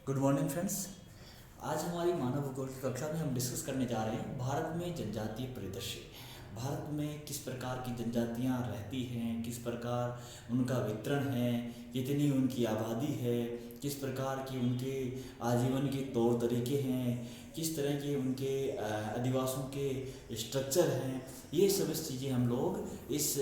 Good morning friends. आज हमारी मानव भूगोल की कक्षा में हम डिस्कस करने जा रहे हैं भारत में जनजातीय परिदृश्य। भारत में किस प्रकार की जनजातियां रहती हैं, किस प्रकार उनका वितरण है, कितनी उनकी आबादी है, किस प्रकार की उनके आजीवन के तौर तरीके हैं, किस तरह के उनके आदिवासियों के स्ट्रक्चर हैं। ये सब चीज़ें हम लोग इस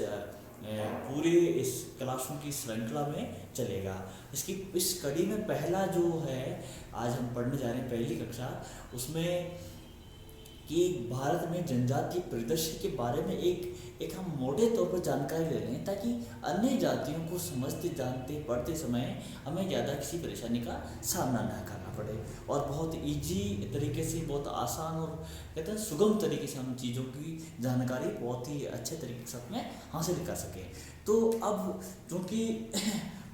पूरे इस क्लासों की श्रृंखला में चलेगा। इसकी इस कड़ी में पहला जो है आज हम पढ़ने जा रहे हैं पहली कक्षा, उसमें कि भारत में जनजातीय परिदृश्य के बारे में एक हम मोटे तौर पर जानकारी ले लें, ताकि अन्य जातियों को समझते जानते पढ़ते समय हमें ज़्यादा किसी परेशानी का सामना न करना पड़े और बहुत इजी तरीके से, बहुत आसान और कहते हैं सुगम तरीके से हम चीज़ों की जानकारी बहुत ही अच्छे तरीके के साथ में हासिल कर सकें। तो अब चूँकि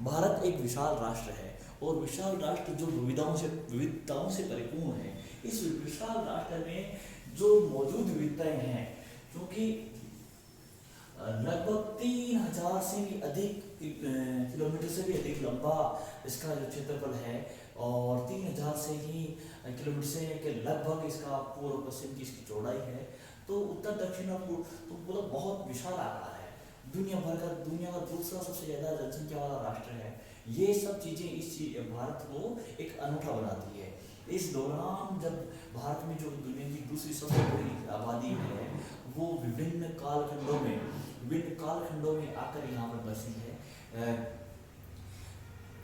भारत एक विशाल राष्ट्र है और विशाल राष्ट्र जो विविधताओं से परिपूर्ण है, इस विशाल राष्ट्र में जो मौजूद विविधताएं हैं, क्योंकि लगभग 3000 से भी अधिक किलोमीटर से भी अधिक लंबा इसका जो क्षेत्रफल है और 3000 से ही किलोमीटर से के लगभग इसका पूर्व पश्चिम की इसकी चौड़ाई है। तो उत्तर दक्षिण और पूर्व तो मतलब बहुत विशाल आकार है। दुनिया का दूसरा सबसे ज़्यादा जनसंख्या वाला राष्ट्र है। ये सब चीज़ें इस भारत को एक अनूठा बनाती है। इस दौरान जब भारत में जो दुनिया की दूसरी सबसे बड़ी आबादी है, वो विभिन्न कालखंडों में आकर यहाँ पर बसी है।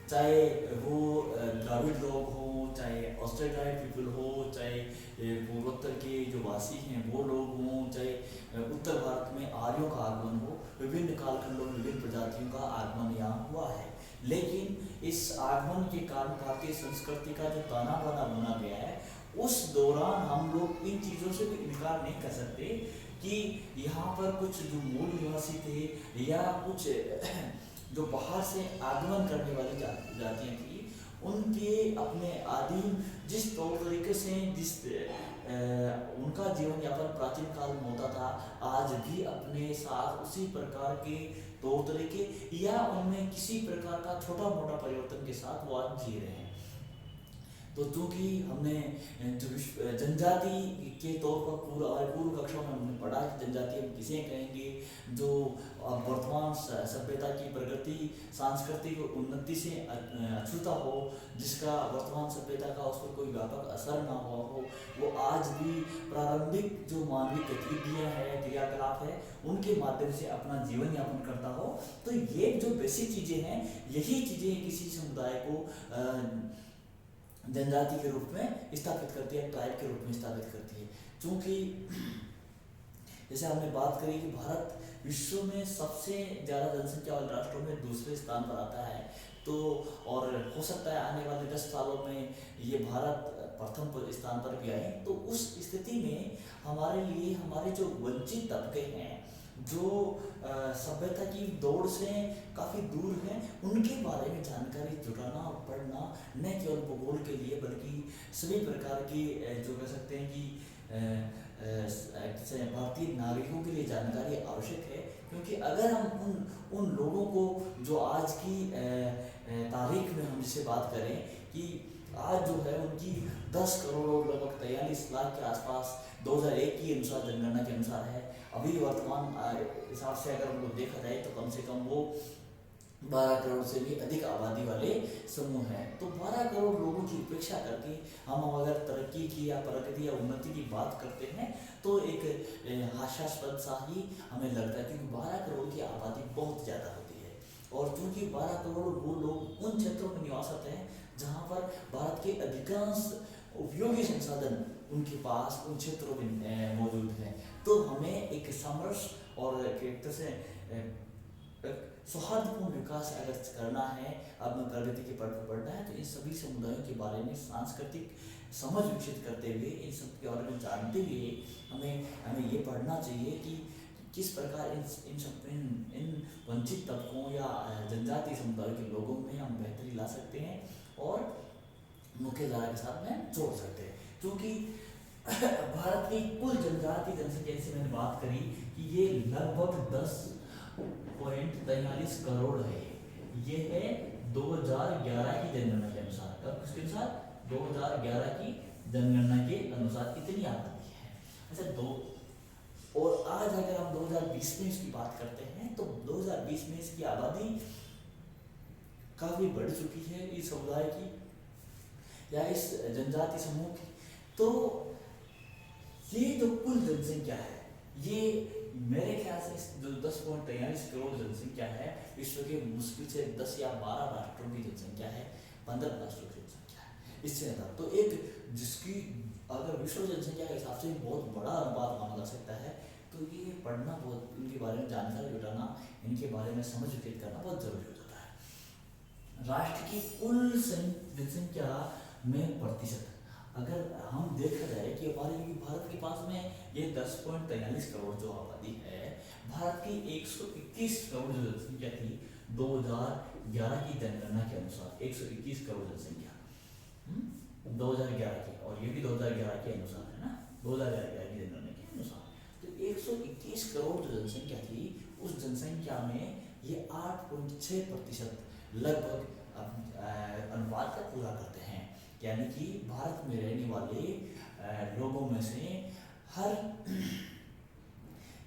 चाहे वो द्राविड़ लोग हों, चाहे ऑस्ट्रेलियाई पीपल हो, चाहे पूर्वोत्तर के जो वासी हैं वो लोग हों, चाहे उत्तर भारत में आर्यों का आगमन हो, विभिन्न कालखंडों में विभिन्न प्रजातियों का आगमन यहाँ हुआ है। लेकिन इस आगमन के कारण भारतीय संस्कृति का जो ताना बाना बना गया है, उस दौरान हम लोग इन चीज़ों से भी इनकार नहीं कर सकते कि यहाँ पर कुछ जो मूल निवासी थे या कुछ जो बाहर से आगमन करने वाली जातियाँ थी, उनके अपने आदिम जिस तौर तरीके से उनका जीवन यापन प्राचीन काल में होता था, आज भी अपने साथ उसी प्रकार के तौर तरीके या उनमें किसी प्रकार का छोटा मोटा परिवर्तन के साथ वो आज जी रहे हैं। तो चूँकि हमने जो जनजाति के तौर पर पूर्व कक्षा में हमने पढ़ा कि जनजाति हम किसे कहेंगे, जो वर्तमान सभ्यता की प्रगति सांस्कृतिक उन्नति से अछूता हो, जिसका वर्तमान सभ्यता का उस पर कोई व्यापक असर ना हुआ हो, वो आज भी प्रारंभिक जो मानवीय गतिविधियाँ हैं, क्रियाकलाप है, उनके माध्यम से अपना जीवन यापन करता हो। तो ये जो बेसिक चीज़ें हैं, यही चीज़ें किसी समुदाय को जनजाति के रूप में स्थापित करती है, ट्राइब के रूप में स्थापित करती है। क्योंकि जैसे हमने बात करी कि भारत विश्व में सबसे ज़्यादा जनसंख्या वाले राष्ट्रों में दूसरे स्थान पर आता है, तो और हो सकता है आने वाले 10 सालों में ये भारत प्रथम स्थान पर भी आए। तो उस स्थिति में हमारे लिए हमारे जो वंचित तबके हैं, जो सभ्यता की दौड़ से काफ़ी दूर हैं, उनके बारे में जानकारी जुटाना और पढ़ना न केवल भूगोल के लिए बल्कि सभी प्रकार की जो कह सकते हैं कि भारतीय नागरिकों के लिए जानकारी आवश्यक है। क्योंकि अगर हम उन लोगों को जो आज की तारीख में हम जिससे बात करें कि आज जो है उनकी 10 करोड़ और लगभग 43 लाख के आसपास 2001 की अनुसार जनगणना के अनुसार है। अभी वर्तमान हिसाब से अगर उनको देखा जाए तो कम से कम वो 12 करोड़ से भी अधिक आबादी वाले समूह हैं। तो 12 करोड़ लोगों की उपेक्षा करके हम अगर तरक्की की या प्रगति या उन्नति की बात करते हैं तो एक हास्यास्पद सा ही हमें लगता है, क्योंकि 12 करोड़ की आबादी बहुत ज़्यादा होती है। और चूँकि 12 करोड़ वो लोग उन क्षेत्रों में निवासित हैं जहाँ पर भारत के अधिकांश उपयोगी संसाधन उनके पास उन क्षेत्रों में मौजूद हैं। तो हमें एक सामरस्य और एक तरह से सौहार्दपूर्ण विकास अगर करना है, अपनी प्रगति के पथ पर बढ़ना है, तो इन सभी समुदायों के बारे में सांस्कृतिक समझ विकसित करते हुए, इन सब के बारे में जानते हुए हमें ये पढ़ना चाहिए कि किस प्रकार इन वंचित तबकों या जनजातीय समुदायों के लोगों में हम बेहतरी ला सकते हैं और मुख्य धारा के साथ में जोड़ सकते हैं। क्योंकि भारत की कुल जनजातीय जनसंख्या से मैंने बात करी कि ये लगभग 10.43 करोड़ है। ये है 2011 की जनगणना के अनुसार। कब किसके अनुसार? 2011 की जनगणना के अनुसार इतनी आबादी है। अच्छा, दो और आज अगर हम 2020 में इसकी बात करते हैं तो 2020 में इसकी आबादी काफी बढ़ चुकी है इस समुदाय की या इस जनजाति समूह की। तो ये जो कुल जनसंख्या है, ये मेरे ख्याल से जो 10.43 करोड़ जनसंख्या है, विश्व के मुश्किल से 10 या 12 राष्ट्रों की जनसंख्या है, 15 राष्ट्रों की जनसंख्या है, इससे ज़्यादा। तो एक जिसकी अगर विश्व जनसंख्या के हिसाब से बहुत बड़ा अनुपात माना जा सकता है, तो ये पढ़ना बहुत, इनके बारे में जानकारी जुटाना, इनके बारे में समझ व्यतीत करना बहुत जरूरी हो जाता है। राष्ट्र की कुल जनसंख्या में प्रतिशत अगर हम देखा जाए कि हमारे भारत के पास में ये 10.43 करोड़ जो आबादी है, भारत की 121 करोड़ जो जनसंख्या थी 2011 की जनगणना के अनुसार, 121 करोड़ जनसंख्या 2011 की, और ये भी 2011 के अनुसार है ना, 2011 की जनगणना के अनुसार। तो 121 करोड़ जो जनसंख्या थी, उस जनसंख्या में ये 8.6% लगभग अनुपात का पूरा करते हैं। यानी कि भारत में रहने वाले लोगों में से हर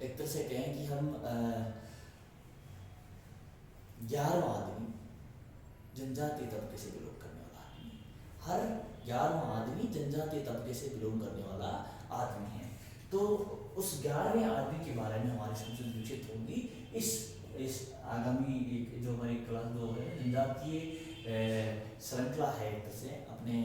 एक तरह से कहें कि हम 11वां आदमी जनजातीय तबके से बिलोंग करने वाला आदमी, हर 11वां आदमी जनजातीय तबके से बिलोंग करने वाला आदमी है। तो उस 11वें आदमी के बारे में हमारी समझ विकसित होगी इस आगामी जो हमारी क्लास 2 है, जनजातीय श्रृंखला है, एक तरह से अपने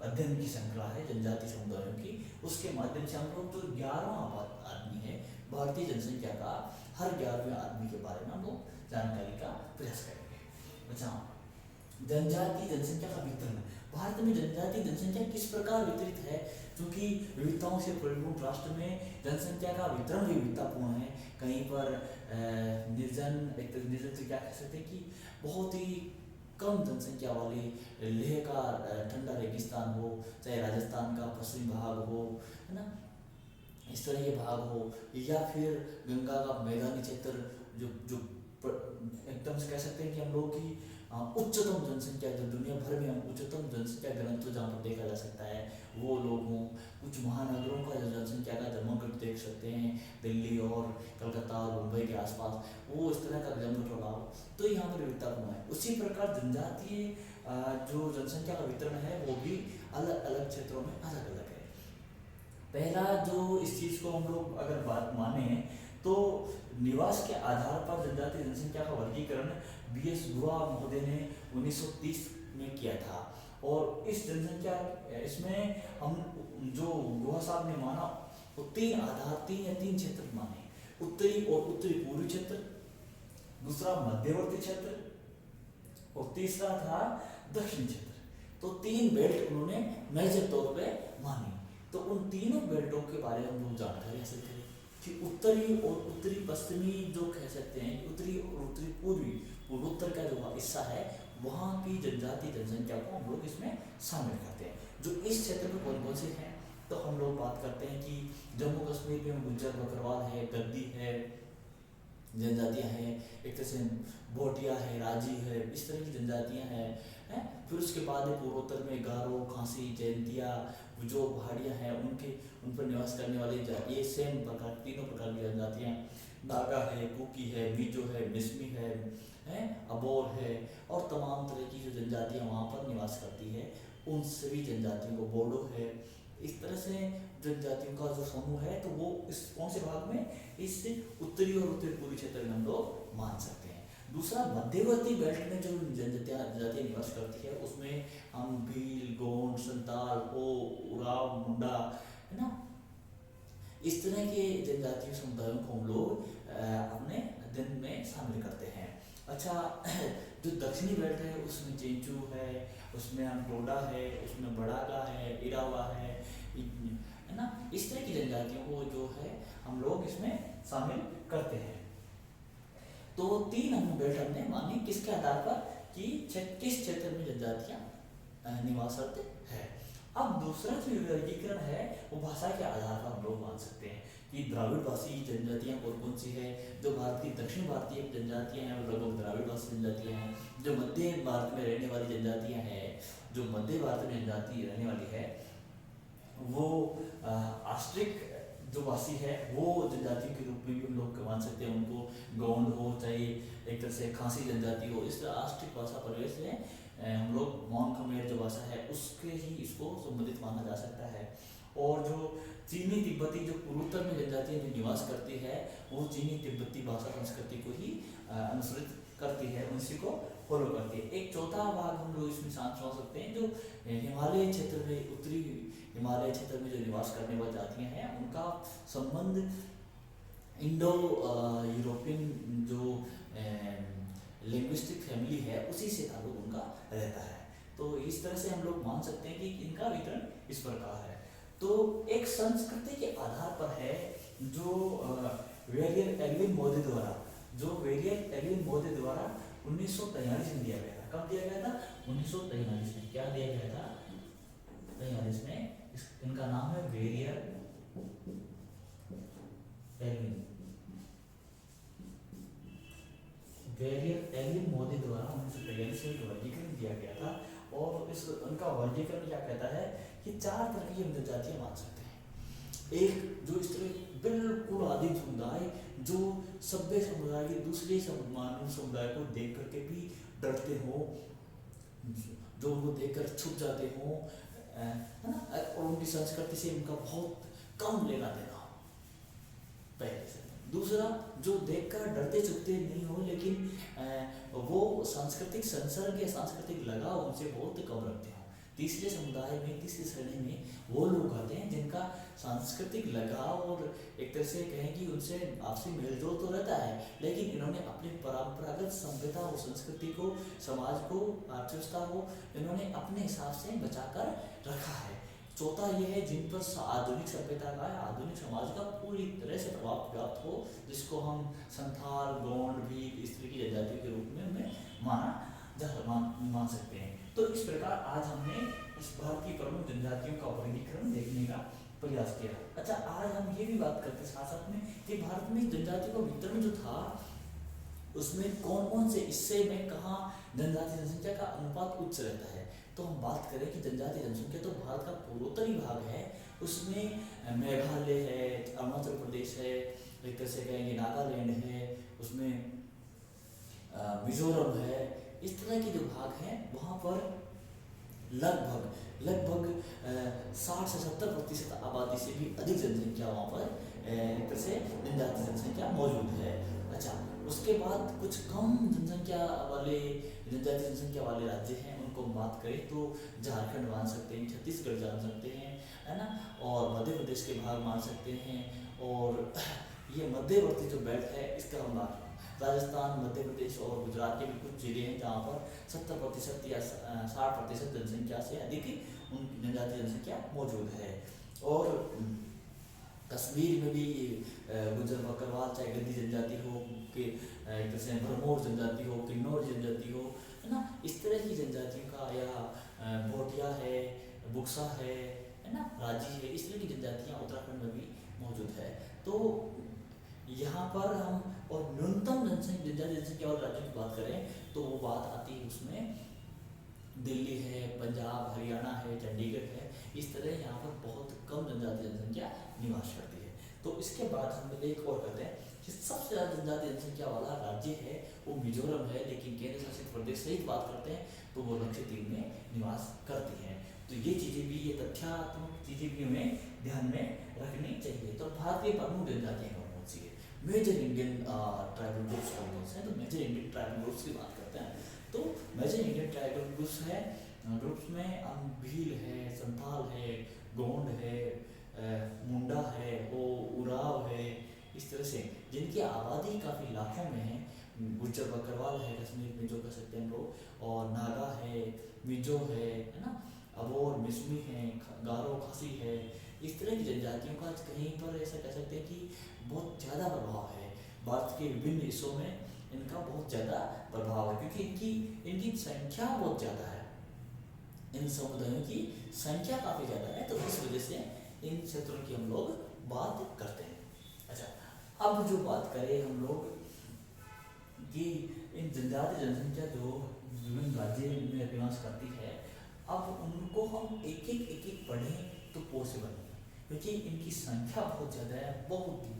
अध्ययन की श्रृंखला है जनजातीय समुदायों की, उसके माध्यम से हम लोग जो 11वां आदमी है भारतीय जनसंख्या का, हर 11वें आदमी के बारे में हम लोग जानकारी का प्रयास करेंगे। अच्छा, जनजातीय जनसंख्या का वितरण, भारत में जनजातीय जनसंख्या किस प्रकार वितरित है, क्योंकि विविधताओं से परिपूर्ण राष्ट्र में जनसंख्या का वितरण भी विविधतापूर्ण है। कहीं पर निर्जन तो क्या कह सकते हैं कि बहुत ही कम जनसंख्या वाली लेह का ठंडा रेगिस्तान हो, चाहे राजस्थान का पश्चिमी भाग हो, है ना, इस तरह के भाग हो, या फिर गंगा का मैदानी क्षेत्र जो एकदम से कह सकते हैं कि हम लोग की उच्चतम जनसंख्या, जो दुनिया भर में हम उच्चतम जनसंख्या घनत्व जहाँ पर देखा जा सकता है वो लोग हों। कुछ महानगरों का जो जनसंख्या का जमघट देख सकते हैं, दिल्ली और कलकत्ता और मुंबई के आसपास, वो इस तरह का जमघट वाला हो, तो यहाँ पर विविधतापूर्ण है। उसी प्रकार जनजातीय जो जनसंख्या का वितरण है वो भी अलग अलग क्षेत्रों में अलग अलग है। पहला जो इस चीज़ को हम लोग अगर बात माने तो निवास के आधार पर जनजातीय जनसंख्या का वर्गीकरण BS गुहा महोदय ने 1930 में किया था। और इस जनसंख्या इसमें हम जो गुहा साहब ने माना वो 3 आधार, 3 क्षेत्र माने, उत्तरी और उत्तरी पूर्वी क्षेत्र, दूसरा मध्यवर्ती क्षेत्र, और तीसरा था दक्षिणी क्षेत्र। तो 3 बेल्ट उन्होंने मेजर तौर पे मानी। तो उन तीनों बेल्टों के बारे में हम लोग जानकारी हासिल करें कि उत्तरी और उत्तरी पश्चिमी जो कह सकते हैं, उत्तरी और उत्तरी पूर्वी, पूर्वोत्तर का जो हिस्सा है वहाँ की जनजातीय जनसंख्या को हम लोग इसमें शामिल करते हैं। जो इस क्षेत्र में कौन कौन से हैं, तो हम लोग बात करते हैं कि जम्मू कश्मीर में गुज्जर, बकरवाल है, गद्दी है, जनजातियाँ हैं, एक तरह से भोटिया है, राजी है, इस तरह की जनजातियाँ हैं। फिर उसके बाद पूर्वोत्तर में गारो, खासी, जयंतिया, जो पहाड़ियाँ हैं उन पर निवास करने वाली ये सेम प्रकार, तीनों प्रकार की जनजातियाँ, नागा है, कुकी है, मिजो है, मिसमी है, अबोर है, और तमाम तरह की जो जनजातियाँ वहाँ पर निवास करती है, उन सभी जनजातियों को, बोडो है। इस तरह से जनजातियों का जो समूह है, तो वो इस कौन से भाग में, इस उत्तरी और उत्तरी पूर्वी क्षेत्र में हम लोग मान सकते हैं। दूसरा, मध्यवर्ती बेल्ट में जो जनजातियाँ निवास करती है उसमें हम भील, गोंड, संताल, उराव, मुंडा, है ना, इस तरह के जनजातीय समुदायों को हम लोग अपने अध्ययन में शामिल करते हैं। अच्छा, जो दक्षिणी बेल्ट है उसमें चेंचू है, उसमें अंटोडा है, उसमें बड़ागा है, इरावा है ना, इस तरह की जनजातियों को जो है हम लोग इसमें शामिल करते हैं। तो 3 हम बेल्ट हमने मानी किसके आधार पर कि किस क्षेत्र में जनजातियाँ निवास करते हैं। अब दूसरा जो वर्गीकरण है वो भाषा के आधार पर हम लोग मान सकते हैं कि द्राविड़वासी जनजातियाँ कौन कौन सी है। जो भारत की दक्षिण भारतीय जनजातियाँ हैं वो लगभग द्राविड़वासी जनजातियाँ हैं। जो मध्य भारत में रहने वाली जनजातियाँ हैं, जो मध्य भारत में जनजाति रहने वाली है वो आस्ट्रिक जो वासी है वो जनजाति के रूप में भी हम लोग मान सकते हैं उनको। गौंड हो चाहे एक तरह से खासी जनजाति हो, इस तरह आस्ट्रिक भाषा परिवेश में हम लोग मॉन खमेर जो भाषा है उसके ही इसको संबंधित माना जा सकता है। और जो चीनी तिब्बती जो पूर्वोत्तर में जनजातियाँ जो निवास करती है वो चीनी तिब्बती भाषा संस्कृति को ही अनुसरित करती है, उसी को फॉलो करती है। एक चौथा भाग हम लोग इसमें समझ सकते हैं जो हिमालय क्षेत्र में, उत्तरी हिमालय क्षेत्र में जो निवास करने वाली जातियाँ हैं उनका संबंध इंडो यूरोपियन जो लिंग्विस्टिक फैमिली है उसी से ताल्लुक उनका रहता है। तो इस तरह से हम लोग मान सकते हैं कि इनका वितरण इस प्रकार है। तो एक संस्कृति के आधार पर है जो वेरियर एल्विन मोदी द्वारा 1943 में दिया गया था। कब दिया गया था? 1943 में। क्या दिया गया था? 43 में। इनका नाम है वेरियर एल्विन मोदी द्वारा 1943 में वर्गीकरण दिया गया था। और इस उनका वर्गीकरण क्या कहता है कि 4 तरह की हम जनजातियां मान सकते हैं। एक जो इस तरह बिल्कुल आदिम समुदाय जो सभ्य समुदाय के दूसरे मानव समुदाय को देख करके भी डरते हो, जो उनको देखकर छुप जाते हो, है ना, और उनकी संस्कृति से उनका बहुत कम लेना देना पहले से। दूसरा जो देखकर डरते चुपते नहीं हो लेकिन वो सांस्कृतिक संसर्ग या सांस्कृतिक लगाव उनसे बहुत कम रखते हो। तीसरे समुदाय में, तीसरी श्रेणी में वो लोग आते हैं जिनका सांस्कृतिक लगाव और एक तरह से कहें कि उनसे आपसी मेलजोल तो रहता है लेकिन इन्होंने अपनी परंपरागत सभ्यता और संस्कृति को, समाज को, अर्थव्यवस्था को इन्होंने अपने हिसाब से बचाकर रखा है। चौथा ये है जिन पर आधुनिक सभ्यता का, आधुनिक समाज का पूरी तरह से प्रभाव प्राप्त हो, जिसको हम संथाल, गोंड, भील इस तरह की जनजातियों के रूप में मान सकते हैं। तो इस प्रकार आज हमने इस भारत की प्रमुख जनजातियों का वर्गीकरण देखने का प्रयास किया। अच्छा, आज हम ये भी बात करते हैं साथ साथ में कि भारत में जनजातियों का वितरण जो था उसमें कौन कौन से हिस्से में कहाँ जनजाति जनसंख्या का अनुपात उच्च रहता है। तो हम बात करें कि जनजाति जनसंख्या तो भारत का पूर्वोत्तरी भाग है, उसमें मेघालय है, अरुणाचल प्रदेश है, एक तरह से कहेंगे नागालैंड है, उसमें मिजोरम है, इस तरह के जो भाग हैं वहाँ पर लगभग 60 से 70% आबादी से भी अधिक जनसंख्या वहाँ पर एक तरह से जनजाति जनसंख्या मौजूद है। अच्छा, उसके बाद कुछ कम जनसंख्या वाले जनजाति जनसंख्या वाले राज्य हैं, उनको हम बात करें तो झारखंड मान सकते हैं, छत्तीसगढ़ जान सकते हैं, है ना, और मध्य प्रदेश के भाग मान सकते हैं। और ये मध्यवर्ती जो बेल्ट है इसका हम राजस्थान, मध्य प्रदेश और गुजरात के भी कुछ जिले हैं जहाँ पर 70% या 60% जनसंख्या से अधिक उनकी जनजाति जनसंख्या मौजूद है। और कश्मीर में भी गुज्जर बकरवाल, चाहे गद्दी जनजाति हो कि जैसे भरमौर जनजाति हो, किन्नौर जनजाति हो, है ना, इस तरह की जनजातियों का, या भोटिया है, बुक्सा है ना, राजी है, इस तरह की जनजातियाँ उत्तराखंड में भी मौजूद है। तो यहाँ पर हम और न्यूनतम जनजाति जनसंख्या वाले राज्यों की बात करें तो वो बात आती है उसमें दिल्ली है, पंजाब, हरियाणा है, चंडीगढ़ है, इस तरह यहाँ पर बहुत कम जनजाति जनसंख्या निवास करती है। तो इसके बाद हम एक और करते हैं कि सबसे ज़्यादा जनजाति जनसंख्या वाला राज्य है वो मिजोरम है, लेकिन केंद्र शासित प्रदेश से ही बात करते हैं तो वो लक्षद्वीप में निवास करती है। तो ये चीज़ें भी, ये तथ्यात्मक चीज़ें भी हमें ध्यान में रखनी चाहिए। तो भारतीय प्रमुख जनजातियाँ कौन सी है? मेजर इंडियन ट्राइबल ग्रुप्स कौन से हैं? तो मेजर इंडियन ट्राइबल ग्रुप्स की बात करते हैं। तो मेजर इंडियन ट्राइबल ग्रुप्स है, ग्रुप्स में हम भील है, संथाल है, गोंड है, मुंडा है, उराव है, इस तरह से जिनकी आबादी काफ़ी लाखों में है। गुज्जर बकरवाल है कश्मीर में जो कह सकते हैं हम लोग, और नागा है, मिजो है ना, अबोर, मिसमी है, गारो, खासी है, इस तरह की जनजातियों का कहीं पर ऐसा कह सकते हैं कि बहुत ज़्यादा प्रभाव है। भारत के विभिन्न हिस्सों में इनका बहुत ज़्यादा प्रभाव है क्योंकि इनकी संख्या बहुत ज़्यादा है, इन समुदायों की संख्या काफ़ी ज़्यादा है। तो इस वजह से इन क्षेत्रों की हम लोग बात करते हैं। अब जो बात करें हम लोग कि इन जनजातीय जनसंख्या जो विभिन्न राज्य में निवास करती है, अब उनको हम एक एक पढ़ें तो पॉसिबल नहीं है, क्योंकि इनकी संख्या बहुत ज़्यादा है, बहुत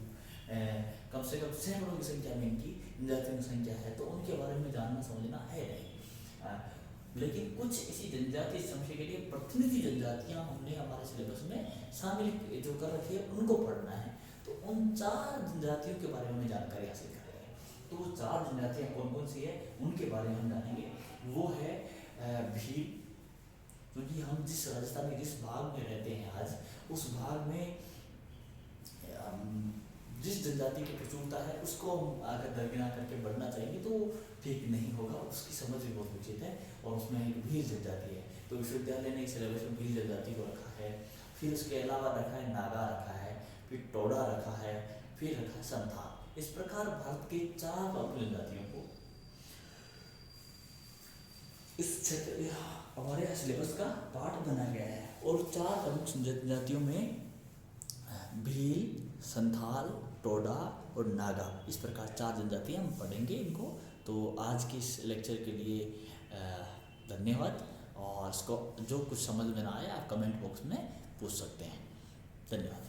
कम से कम सैकड़ों की संख्या में इनकी जनजातियों की संख्या है, तो उनके बारे में जानना समझना है नहीं। लेकिन कुछ ऐसी जनजातीय समस्या के लिए प्रतिनिधि जनजातियाँ हमने हमारे सिलेबस में शामिल जो कर रखी है, उनको पढ़ना है। तो उन 4 जनजातियों के बारे में जानकारी हासिल करेंगे। तो वो 4 जनजातियाँ कौन कौन सी है उनके बारे में हम जानेंगे। वो है भील, क्योंकि हम जिस राजस्थान के जिस भाग में रहते हैं आज, उस भाग में जिस जनजाति की प्रचुरता है उसको हम अगर दरकिनार करके बढ़ना चाहेंगे तो ठीक नहीं होगा, उसकी समझ भी बहुत उचित है। और उसमें एक भील जनजाति है, तो विश्वविद्यालय ने सिलेबस में भील जनजाति को रखा है। फिर उसके अलावा रखा है नागा रखा है, फिर टोडा रखा है, फिर रखा है संथाल। इस प्रकार भारत के 4 प्रमुख जनजातियों को इस क्षेत्र हमारे सिलेबस का पार्ट बनाया गया है। और 4 प्रमुख जनजातियों में भील, संथाल, टोडा और नागा, इस प्रकार 4 जनजातियाँ हम पढ़ेंगे इनको। तो आज के इस लेक्चर के लिए धन्यवाद, और इसको जो कुछ समझ में ना आए आप कमेंट बॉक्स में पूछ सकते हैं। धन्यवाद।